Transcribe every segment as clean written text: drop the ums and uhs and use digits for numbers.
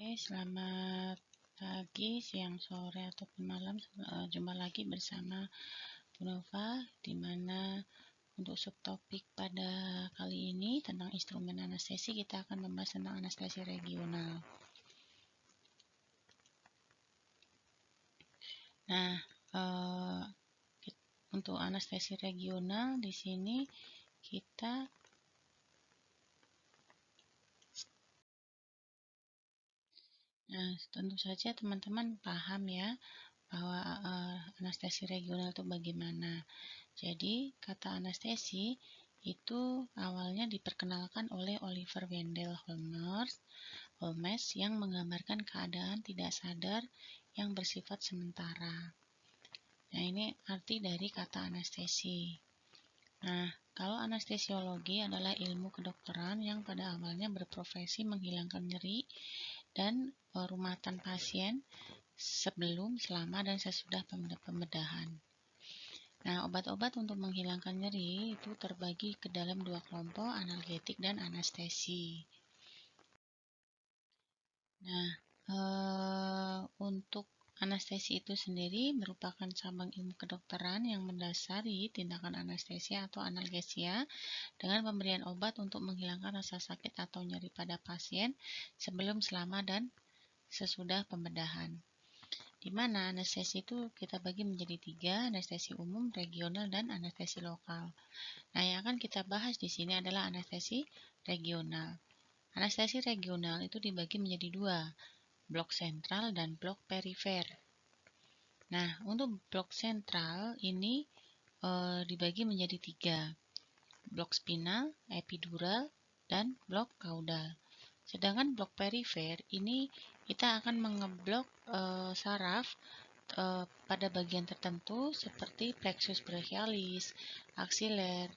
Oke, selamat pagi, siang, sore, ataupun malam. Jumpa lagi bersama Bu Nova, di mana untuk subtopik pada kali ini tentang instrumen anestesi, kita akan membahas tentang anestesi regional. Nah, untuk anestesi regional di sini kita tentu saja teman-teman paham ya bahwa anestesi regional itu bagaimana. Jadi, kata anestesi itu awalnya diperkenalkan oleh Oliver Wendell Holmes yang menggambarkan keadaan tidak sadar yang bersifat sementara. Nah, ini arti dari kata anestesi. Nah, kalau anestesiologi adalah ilmu kedokteran yang pada awalnya berprofesi menghilangkan nyeri dan rumatan pasien sebelum, selama, dan sesudah pembedahan. Nah, obat-obat untuk menghilangkan nyeri itu terbagi ke dalam dua kelompok, analgetik dan anestesi. Nah, untuk anestesi itu sendiri merupakan cabang ilmu kedokteran yang mendasari tindakan anestesia atau analgesia dengan pemberian obat untuk menghilangkan rasa sakit atau nyeri pada pasien sebelum, selama, dan sesudah pembedahan. Di mana anestesi itu kita bagi menjadi 3, anestesi umum, regional, dan anestesi lokal. Nah, yang akan kita bahas di sini adalah anestesi regional. Anestesi regional itu dibagi menjadi 2, blok sentral dan blok perifer. Nah, untuk blok sentral ini dibagi menjadi 3, blok spinal, epidural, dan blok kaudal. Sedangkan blok perifer ini kita akan mengeblok saraf pada bagian tertentu seperti plexus brachialis, axiler,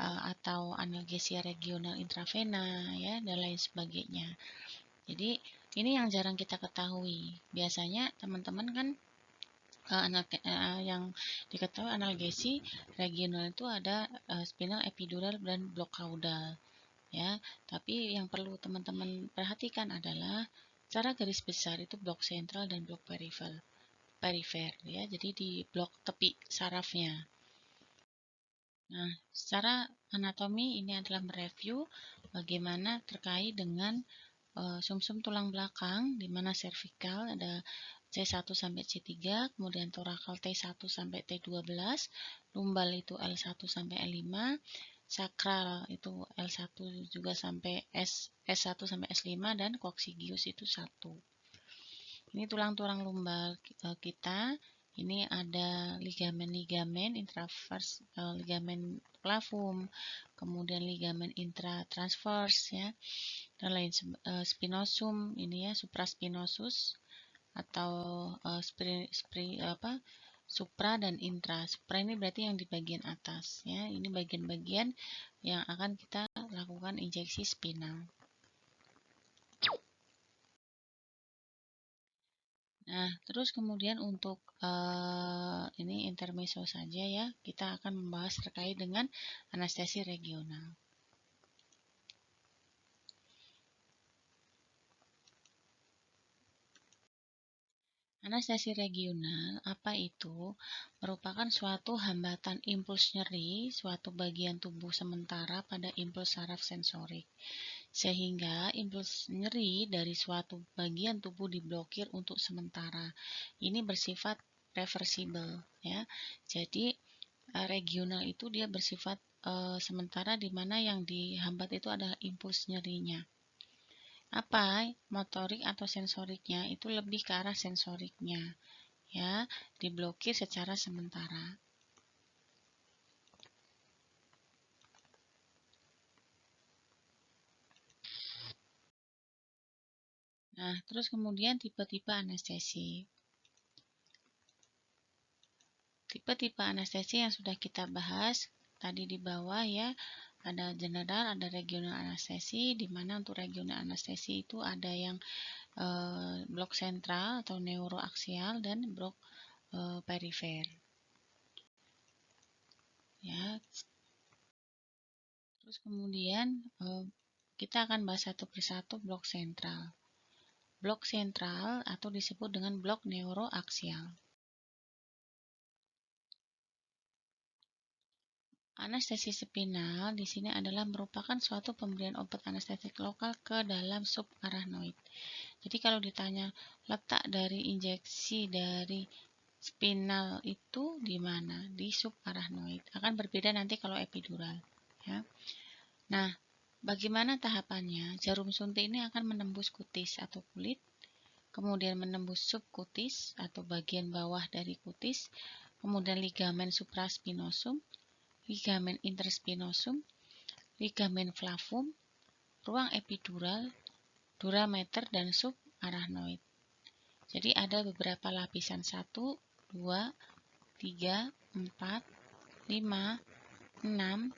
atau analgesia regional intravena, ya, dan lain sebagainya. Jadi ini yang jarang kita ketahui. Biasanya teman-teman kan yang diketahui analgesi regional itu ada spinal, epidural, dan blok kaudal, ya. Tapi yang perlu teman-teman perhatikan adalah secara garis besar itu blok sentral dan blok perifer, ya. Jadi di blok tepi sarafnya. Nah, secara anatomi ini adalah mereview bagaimana terkait dengan sumsum tulang belakang, di mana servikal ada C1 sampai C3, kemudian torakal T1 sampai T12, lumbal itu L1 sampai L5, sakral itu L1 juga sampai S1 sampai S5, dan koksigius itu 1. Ini tulang-tulang lumbal kita. Ini ada ligamen-ligamen intravers, ligamen flavum, kemudian ligamen intratransvers, ya, dan lain spinosum ini ya, supraspinosus atau supra dan intra. Supra ini berarti yang di bagian atas, ya. Ini bagian-bagian yang akan kita lakukan injeksi spinal. Nah, terus kemudian untuk ini intermezzo saja ya, kita akan membahas terkait dengan anestesi regional. Anestesi regional, apa itu? Merupakan suatu hambatan impuls nyeri suatu bagian tubuh sementara pada impuls saraf sensorik. Sehingga impuls nyeri dari suatu bagian tubuh diblokir untuk sementara. Ini bersifat reversible, ya. Jadi regional itu dia bersifat sementara, di mana yang dihambat itu adalah impuls nyerinya. Apa? Motorik atau sensoriknya itu lebih ke arah sensoriknya, ya, diblokir secara sementara. Nah, terus kemudian tipe-tipe anestesi. Tipe-tipe anestesi yang sudah kita bahas tadi di bawah, ya. Ada general, ada regional anestesi, di mana untuk regional anestesi itu ada yang blok sentral atau neuroaksial dan blok perifer. Ya. Terus kemudian kita akan bahas satu persatu blok sentral. blok sentral atau disebut dengan blok neuroaksial. Anestesi spinal di sini adalah merupakan suatu pemberian obat anestetik lokal ke dalam subarachnoid. Jadi kalau ditanya letak dari injeksi dari spinal itu di mana? Di subarachnoid. Akan berbeda nanti kalau epidural, ya. Nah, bagaimana tahapannya? Jarum suntik ini akan menembus kutis atau kulit, kemudian menembus subkutis atau bagian bawah dari kutis, kemudian ligamen supraspinosum, ligamen interspinosum, ligamen flavum, ruang epidural, durameter, dan subarachnoid. Jadi ada beberapa lapisan 1, 2, 3, 4, 5, 6,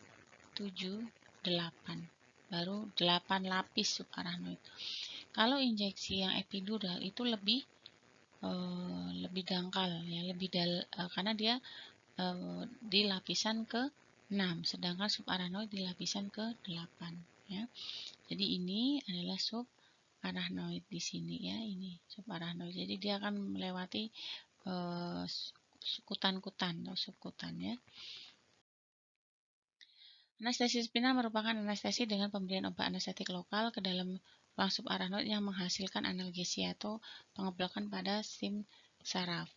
7, 8. Baru 8 lapis subarachnoid. Kalau injeksi yang epidural itu lebih dangkal ya, karena dia di lapisan ke-6, sedangkan subarachnoid di lapisan ke-8 ya. Jadi ini adalah subarachnoid di sini ya, ini subarachnoid. Jadi dia akan melewati kutan-kutan atau subkutan ya. Anestesi spinal merupakan anestesi dengan pemberian obat anestetik lokal ke dalam ruang subarachnoid yang menghasilkan analgesia atau pengeblokan pada stim saraf.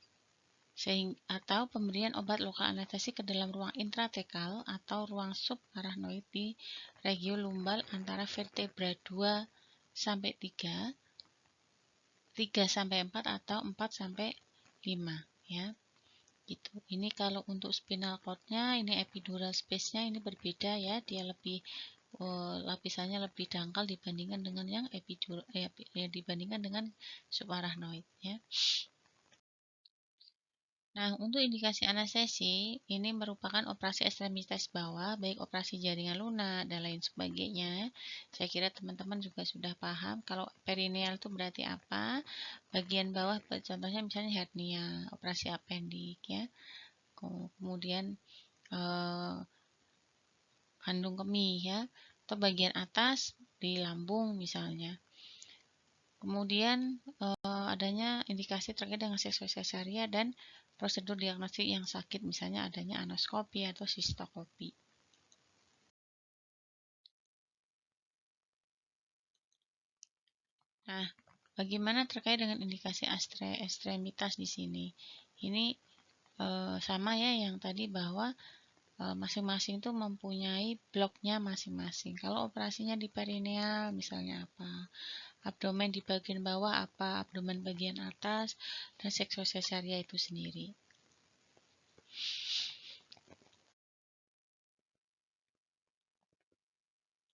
Atau pemberian obat lokal anestesi ke dalam ruang intratekal atau ruang subarachnoid di regio lumbal antara vertebra 2 sampai 3, 3 sampai 4 atau 4 sampai 5 ya. Gitu. Ini kalau untuk spinal cord-nya, ini epidural space-nya ini berbeda ya, dia lebih lapisannya lebih dangkal dibandingkan dengan yang epidural dibandingkan dengan subarachnoid ya. Nah, untuk indikasi anestesi, ini merupakan operasi ekstremitas bawah, baik operasi jaringan lunak dan lain sebagainya. Saya kira teman-teman juga sudah paham kalau perineal itu berarti apa. Bagian bawah, contohnya misalnya hernia, operasi apendik ya. Kemudian kandung kemih ya, atau bagian atas di lambung misalnya. Kemudian adanya indikasi terkait dengan seksual cesaria dan prosedur diagnostik yang sakit, misalnya adanya anoskopi atau sistokopi. Nah, bagaimana terkait dengan indikasi ekstremitas di sini? Ini sama ya yang tadi bahwa masing-masing itu mempunyai bloknya masing-masing. Kalau operasinya di perineal misalnya apa? Abdomen di bagian bawah apa? Abdomen bagian atas, dan seksual cesaria itu sendiri.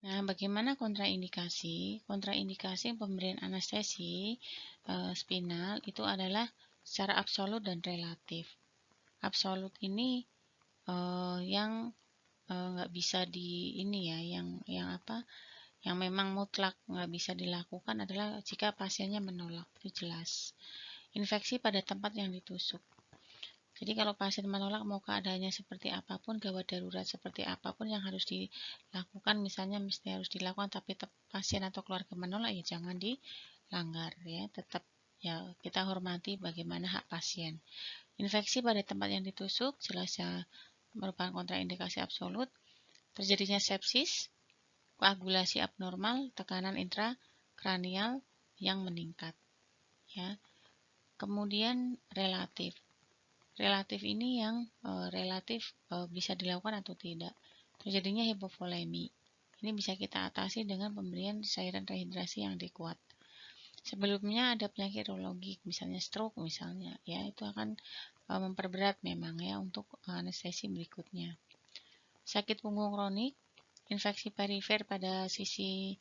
Nah, bagaimana kontraindikasi? Kontraindikasi pemberian anestesi spinal itu adalah secara absolut dan relatif. Absolut ini yang nggak bisa di ini ya, yang apa? Yang memang mutlak nggak bisa dilakukan adalah jika pasiennya menolak, itu jelas. Infeksi pada tempat yang ditusuk. Jadi kalau pasien menolak mau keadaannya seperti apapun, gawat darurat seperti apapun yang harus dilakukan, misalnya mesti harus dilakukan tapi pasien atau keluarga menolak, ya jangan dilanggar ya, tetap ya kita hormati bagaimana hak pasien. Infeksi pada tempat yang ditusuk jelas ya merupakan kontraindikasi absolut. Terjadinya sepsis, koagulasi abnormal, tekanan intrakranial yang meningkat ya. Kemudian relatif. Relatif ini yang relatif bisa dilakukan atau tidak. Terjadinya hipovolemi. Ini bisa kita atasi dengan pemberian cairan rehidrasi yang adekuat. Sebelumnya ada penyakit urologi, misalnya stroke misalnya, ya itu akan memperberat memang ya untuk anestesi berikutnya. Sakit punggung kronik, infeksi perifer pada sisi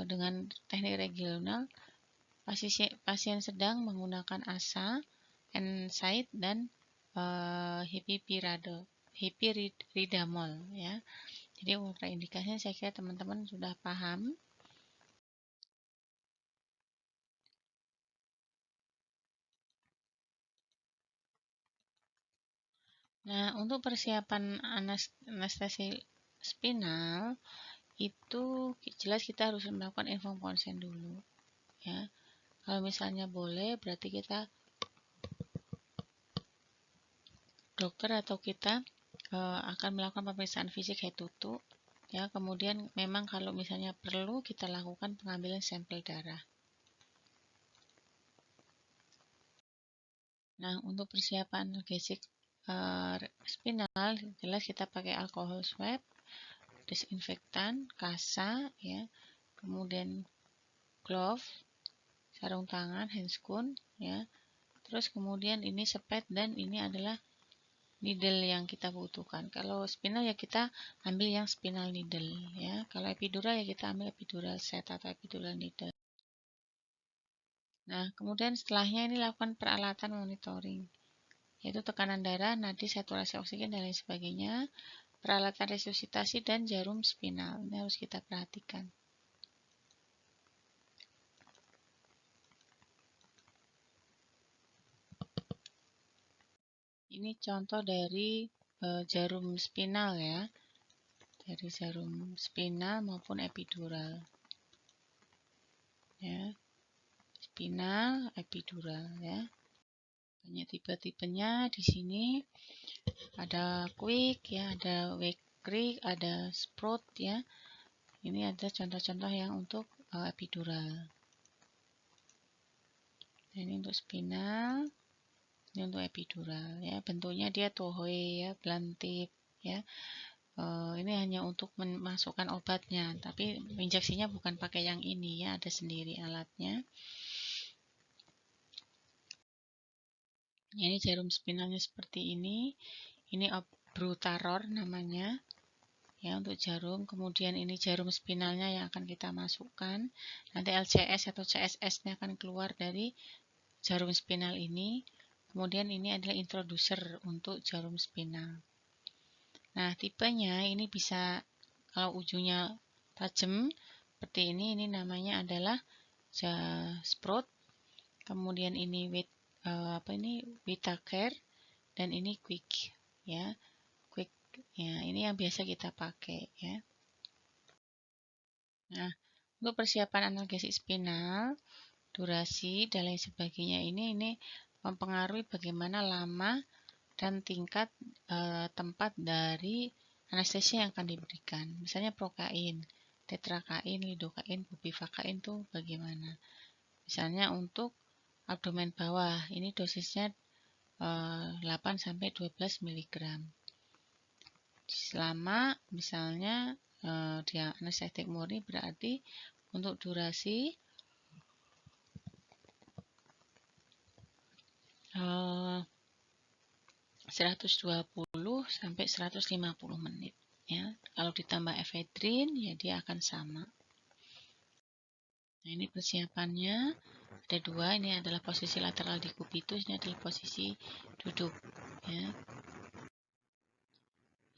dengan teknik regional, pasien sedang menggunakan ASA, NSAID, dan hipiridamol ya. Jadi kontraindikasinya saya kira teman-teman sudah paham. Nah, untuk persiapan anestesi spinal itu jelas kita harus melakukan informed consent dulu ya. Kalau misalnya boleh, berarti kita dokter atau kita akan melakukan pemeriksaan fisik head to toe. Ya, kemudian memang kalau misalnya perlu kita lakukan pengambilan sampel darah. Nah, untuk persiapan analgesik spinal, jelas kita pakai alkohol swab, disinfektan, kasa, ya, kemudian glove, sarung tangan, handscoon, ya. Terus kemudian ini sepet dan ini adalah needle yang kita butuhkan. Kalau spinal ya kita ambil yang spinal needle, ya. Kalau epidural ya kita ambil epidural set atau epidural needle. Nah, kemudian setelahnya ini lakukan peralatan monitoring, yaitu tekanan darah, nadi, saturasi oksigen, dan lain sebagainya, peralatan resusitasi, dan jarum spinal. Ini harus kita perhatikan. Ini contoh dari jarum spinal ya, dari jarum spinal maupun epidural. Ya, spinal, epidural ya. Banyak tipe-tipenya di sini. Ada quick ya, ada weak quick, ada sprout ya. Ini ada contoh-contoh yang untuk epidural. Ini untuk spinal, ini untuk epidural ya. Bentuknya dia tohoi ya, blunt tip ya. Ini hanya untuk memasukkan obatnya, tapi injeksinya bukan pakai yang ini ya, ada sendiri alatnya. Ini jarum spinalnya seperti ini. Ini obrutaror namanya ya, untuk jarum. Kemudian ini jarum spinalnya yang akan kita masukkan. Nanti LCS atau CSS-nya akan keluar dari jarum spinal ini. Kemudian ini adalah introducer untuk jarum spinal. Nah, tipenya ini bisa kalau ujungnya tajam seperti ini namanya adalah sprout. Kemudian ini Vitaker dan ini quick ya. Quick ya, ini yang biasa kita pakai ya. Nah, untuk persiapan analgesik spinal, durasi dan lain sebagainya ini mempengaruhi bagaimana lama dan tingkat tempat dari anestesia yang akan diberikan. Misalnya prokain, tetrakain, lidokain, bupivakain itu bagaimana. Misalnya untuk abdomen bawah, ini dosisnya 8-12 mg. Selama misalnya dia anestetik murni berarti untuk durasi 120 sampai 150 menit ya. Kalau ditambah efedrin ya dia akan sama. Nah, ini persiapannya ada dua, ini adalah posisi lateral decubitus, ini adalah posisi duduk ya.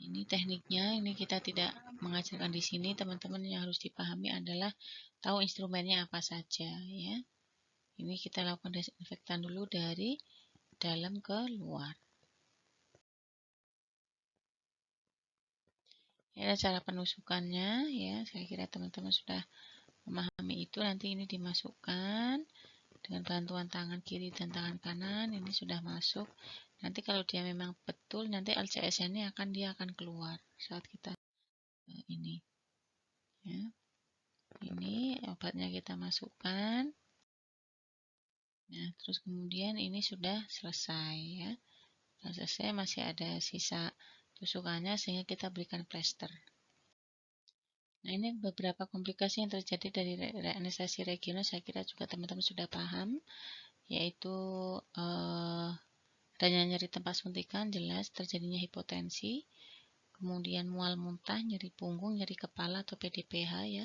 Ini tekniknya, ini kita tidak mengajarkan di sini, teman-teman yang harus dipahami adalah tahu instrumennya apa saja ya. Ini kita lakukan desinfektan dulu dari dalam ke luar. Ini cara penusukannya ya, saya kira teman-teman sudah memahami itu. Nanti ini dimasukkan dengan bantuan tangan kiri dan tangan kanan, ini sudah masuk. Nanti kalau dia memang betul, nanti LCS ini dia akan keluar saat kita ini ya. Ini obatnya kita masukkan. Nah, terus kemudian ini sudah selesai ya. Sudah selesai, masih ada sisa tusukannya sehingga kita berikan plester. Nah, ini beberapa komplikasi yang terjadi dari anestesi regional, saya kira juga teman-teman sudah paham, yaitu adanya nyeri tempat suntikan, jelas terjadinya hipotensi, kemudian mual muntah, nyeri punggung, nyeri kepala atau PDPH ya,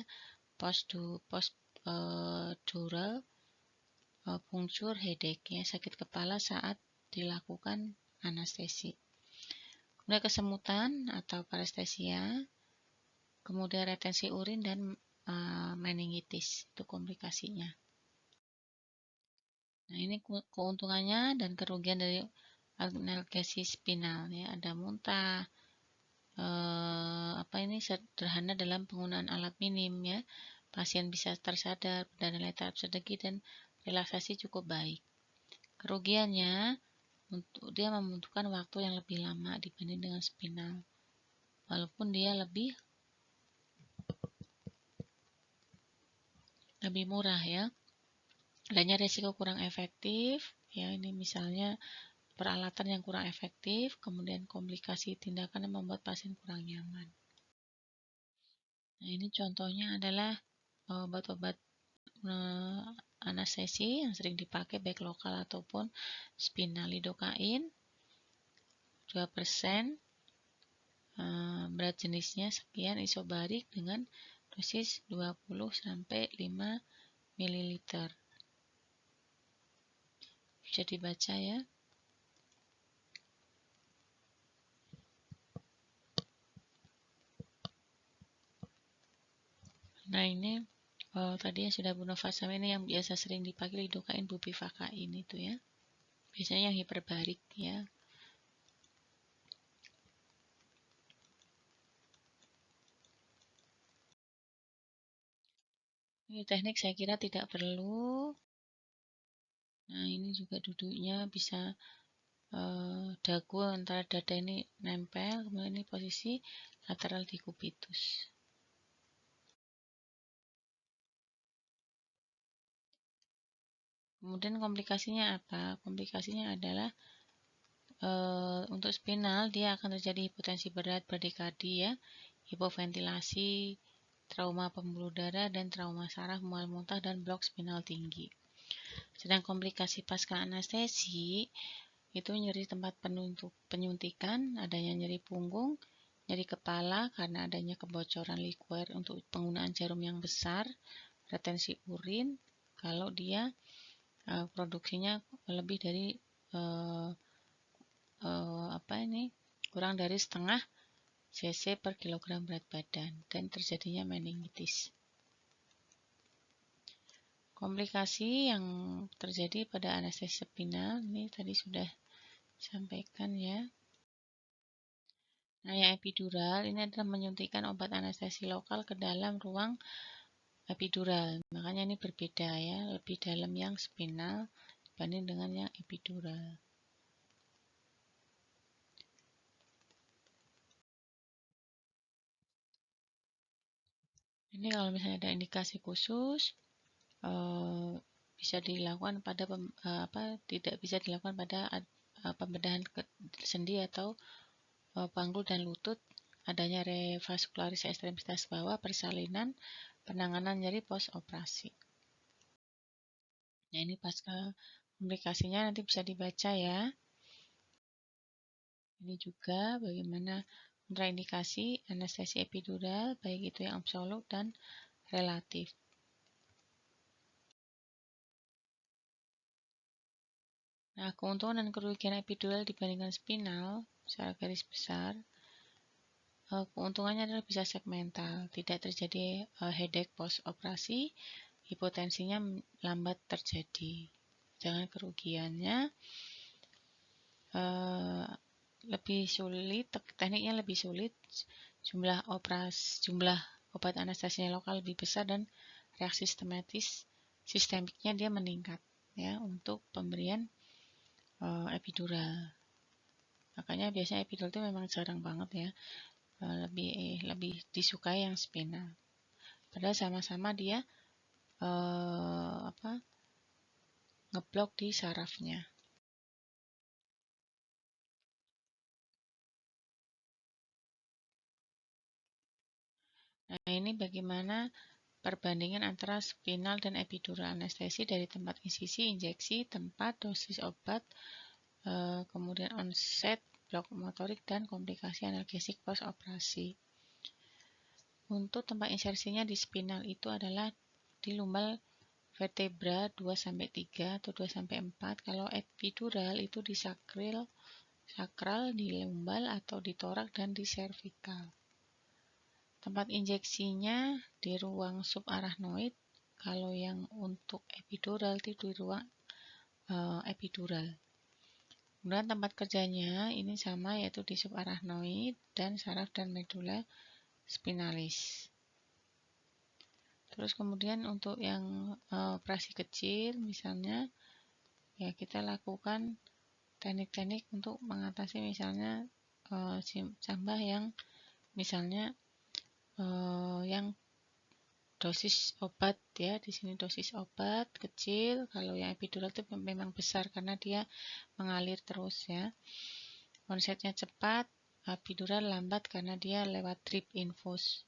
post-dural puncture headache ya, sakit kepala saat dilakukan anestesi. Kemudian kesemutan atau parestesia, kemudian retensi urin dan meningitis, itu komplikasinya. Nah, ini keuntungannya dan kerugian dari analgesis spinal ya, ada muntah, sederhana dalam penggunaan alat minim ya, pasien bisa tersadar, perdana leher sedikit dan relaksasi cukup baik. Kerugiannya, dia membutuhkan waktu yang lebih lama dibanding dengan spinal. Walaupun dia lebih murah ya. Adanya resiko kurang efektif, ya ini misalnya peralatan yang kurang efektif, kemudian komplikasi tindakan yang membuat pasien kurang nyaman. Nah, ini contohnya adalah obat-obat anestesi yang sering dipakai baik lokal ataupun spinal. Lidocain 2%, berat jenisnya sekian, isobarik dengan dosis 20-5 ml. Bisa dibaca ya. Nah, ini tadi yang sudah bunafasam ini yang biasa sering dipakai lidocain, bupivacain itu ya. Biasanya yang hiperbarik ya. Ini teknik saya kira tidak perlu. Nah, ini juga duduknya bisa dagu antara dada ini nempel, kemudian ini posisi lateral decubitus. Kemudian komplikasinya apa? Komplikasinya adalah untuk spinal dia akan terjadi hipotensi berat bradikardi ya, hipoventilasi, trauma pembuluh darah dan trauma saraf, mual muntah dan blok spinal tinggi. Sedang komplikasi pasca anestesi itu nyeri tempat penyuntikan, adanya nyeri punggung, nyeri kepala karena adanya kebocoran liquor untuk penggunaan jarum yang besar, retensi urin kalau dia produksinya lebih dari kurang dari setengah cc per kilogram berat badan dan terjadinya meningitis. Komplikasi yang terjadi pada anestesi spinal ini tadi sudah disampaikan ya. Nah, yang epidural ini adalah menyuntikkan obat anestesi lokal ke dalam ruang epidural. Makanya ini berbeda ya, lebih dalam yang spinal dibanding dengan yang epidural. Ini kalau misalnya ada indikasi khusus, bisa dilakukan pada tidak bisa dilakukan pada pembedahan sendi atau panggul dan lutut, adanya revaskularisasi ekstremitas bawah, persalinan, penanganan nyeri post operasi. Nah, ini pasca komplikasinya nanti bisa dibaca ya. Ini juga bagaimana kontraindikasi anestesi epidural, baik itu yang absolut dan relatif. Nah, keuntungan dan kerugian epidural dibandingkan spinal secara garis besar, keuntungannya adalah bisa segmental, tidak terjadi headache post operasi, hipotensinya lambat terjadi. Jangan kerugiannya lebih sulit, tekniknya lebih sulit, jumlah obat anestesinya lokal lebih besar dan reaksi sistemiknya dia meningkat ya untuk pemberian epidural. Makanya biasanya epidural itu memang jarang banget ya, lebih disukai yang spinal. Padahal sama-sama dia ngeblok di sarafnya. Nah, ini bagaimana perbandingan antara spinal dan epidural anestesi dari tempat insisi, injeksi, tempat, dosis obat, kemudian onset, blok motorik, dan komplikasi analgesik post operasi. Untuk tempat insersinya di spinal itu adalah di lumbal vertebra 2-3 atau 2-4. Kalau epidural itu di sakral, di lumbal atau di torak dan di servikal. Tempat injeksinya di ruang subarachnoid. Kalau yang untuk epidural itu di ruang epidural. Kemudian tempat kerjanya ini sama, yaitu di subarachnoid dan saraf dan medula spinalis. Terus kemudian untuk yang operasi kecil misalnya ya kita lakukan teknik-teknik untuk mengatasi misalnya cambah yang misalnya yang dosis obat ya, di sini dosis obat kecil, kalau yang epidural itu memang besar karena dia mengalir terus ya. Onsetnya cepat, epidural lambat karena dia lewat drip infus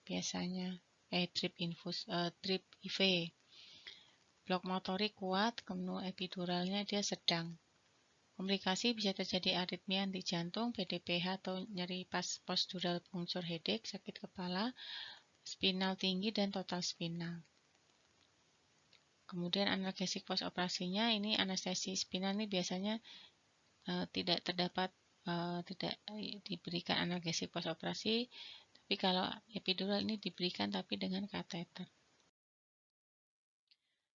biasanya. Drip IV. Blok motorik kuat, kemudian epiduralnya dia sedang. Komplikasi bisa terjadi aritmia anti jantung, PDPH atau nyeri pas postural puncture headache, sakit kepala, spinal tinggi dan total spinal. Kemudian analgesik post operasinya ini anestesi spinal ini biasanya tidak diberikan analgesik post operasi, tapi kalau epidural ini diberikan tapi dengan kateter.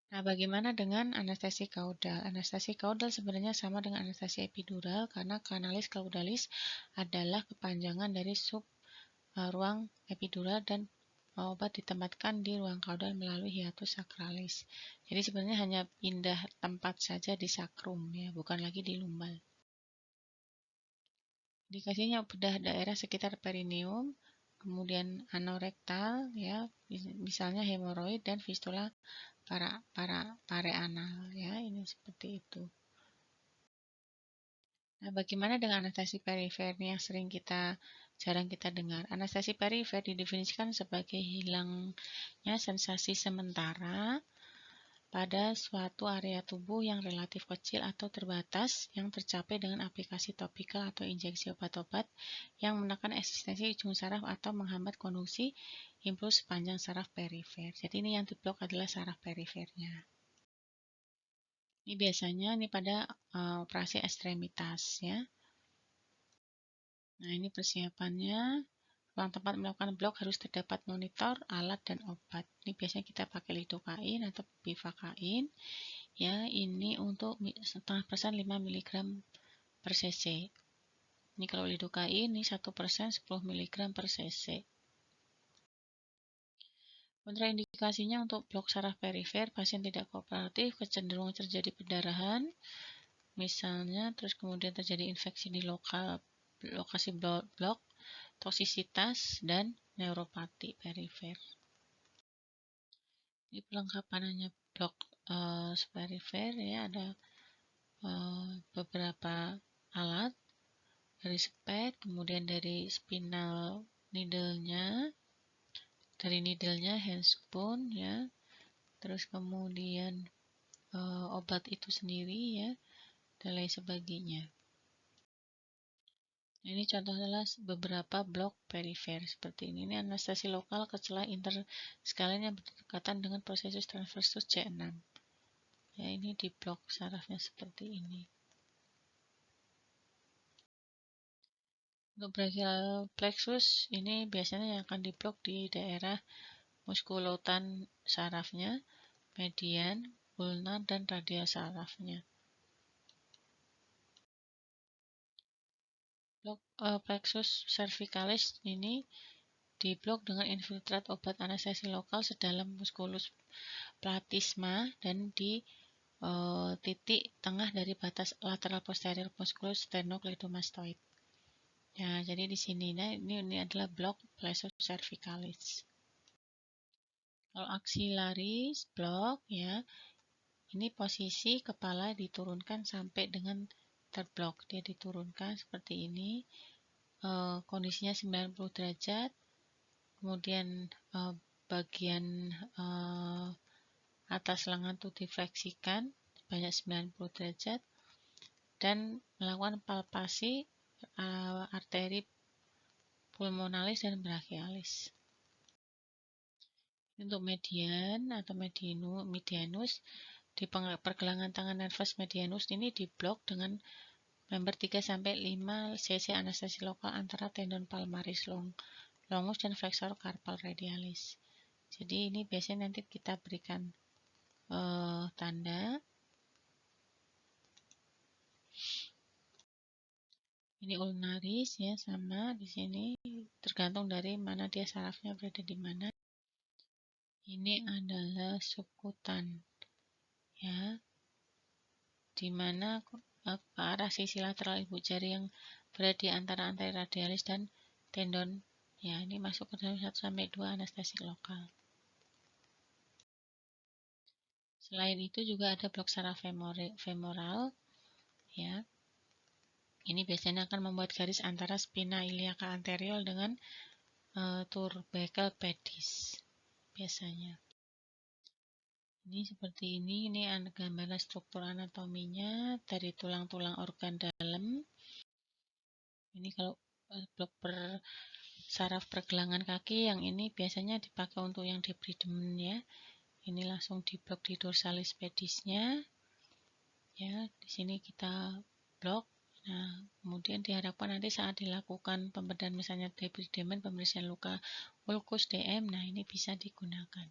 Nah, bagaimana dengan anestesi kaudal? Anestesi kaudal sebenarnya sama dengan anestesi epidural karena kanalis caudalis adalah kepanjangan dari ruang epidural dan obat ditempatkan di ruang kaudal melalui hiatus sakralis. Jadi sebenarnya hanya pindah tempat saja di sakrum ya, bukan lagi di lumbal. Indikasinya bedah daerah sekitar perineum, kemudian anorektal ya, misalnya hemoroid dan fistula pareanal ya, ini seperti itu. Nah, bagaimana dengan anestesi perifer yang jarang kita dengar? Anestesi perifer didefinisikan sebagai hilangnya sensasi sementara pada suatu area tubuh yang relatif kecil atau terbatas yang tercapai dengan aplikasi topikal atau injeksi obat-obat yang menekan eksistensi ujung saraf atau menghambat konduksi impuls sepanjang saraf perifer. Jadi ini yang diblok adalah saraf perifernya. Ini biasanya pada operasi ekstremitas ya. Nah, ini persiapannya. Ruang tempat melakukan blok harus terdapat monitor, alat, dan obat. Ini biasanya kita pakai lidokain atau bivakain. Ya, ini untuk 0,5% 5 mg per cc. Ini kalau lidokain ini 1% 10 mg per cc. Kontraindikasinya untuk blok saraf perifer, pasien tidak kooperatif, kecenderungan terjadi pendarahan, misalnya, terus kemudian terjadi infeksi di lokasi blok, toksisitas, dan neuropati perifer. Ini pelengkapannya blok perifer ya, ada beberapa alat dari spek, kemudian dari spinal needle-nya, handspoon ya, terus kemudian obat itu sendiri ya, dan lain sebagainya. Ini contoh adalah beberapa blok perifer seperti ini. Ini anestesi lokal ke celah interskalen yang berdekatan dengan prosesus transversus C6. Ya, ini di blok sarafnya seperti ini. Untuk brachial plexus ini biasanya yang akan diblok di daerah muskulotan sarafnya, median, ulnar, dan radial sarafnya. Blok plexus cervicalis ini diblok dengan infiltrat obat anestesi lokal sedalam musculus platysma dan di titik tengah dari batas lateral posterior musculus sternocleidomastoid. Ya, jadi di sini, nah ini adalah blok plexus cervicalis. Kalau axillaris blok ya, ini posisi kepala diturunkan sampai dengan terblok. Dia diturunkan seperti ini. Kondisinya 90 derajat. Kemudian bagian atas lengan itu difleksikan sebanyak 90 derajat dan melakukan palpasi arteri pulmonalis dan brachialis. Untuk median atau medianus di pergelangan tangan nervus medianus ini diblok dengan member 3-5 cc anestesi lokal antara tendon palmaris longus dan flexor carpal radialis. Jadi ini biasanya nanti kita berikan tanda. Ini ulnaris ya, sama di sini tergantung dari mana dia sarafnya berada di mana. Ini adalah subkutan, ya, di mana ke arah sisi lateral ibu jari yang berada di antara anteroradialis dan tendon. Ya, ini masuk ke dalam 1-2 anestesik lokal. Selain itu juga ada blok saraf femoral, ya. Ini biasanya akan membuat garis antara spina iliaca anterior dengan tubercle pedis biasanya. Ini seperti ini gambaran struktur anatominya dari tulang-tulang organ dalam. Ini kalau blok saraf pergelangan kaki, yang ini biasanya dipakai untuk yang debridement, ya. Ini langsung diblok di dorsalis pedisnya, ya. Di sini kita blok. Nah, kemudian diharapkan nanti saat dilakukan pembedahan, misalnya debridement, pembersihan luka ulkus DM, nah ini bisa digunakan.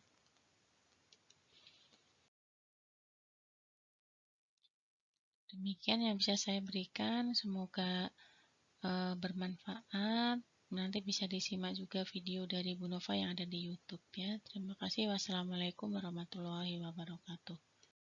Demikian yang bisa saya berikan, semoga bermanfaat. Nanti bisa disimak juga video dari Bu Nova yang ada di YouTube, ya. Terima kasih. Wassalamualaikum warahmatullahi wabarakatuh.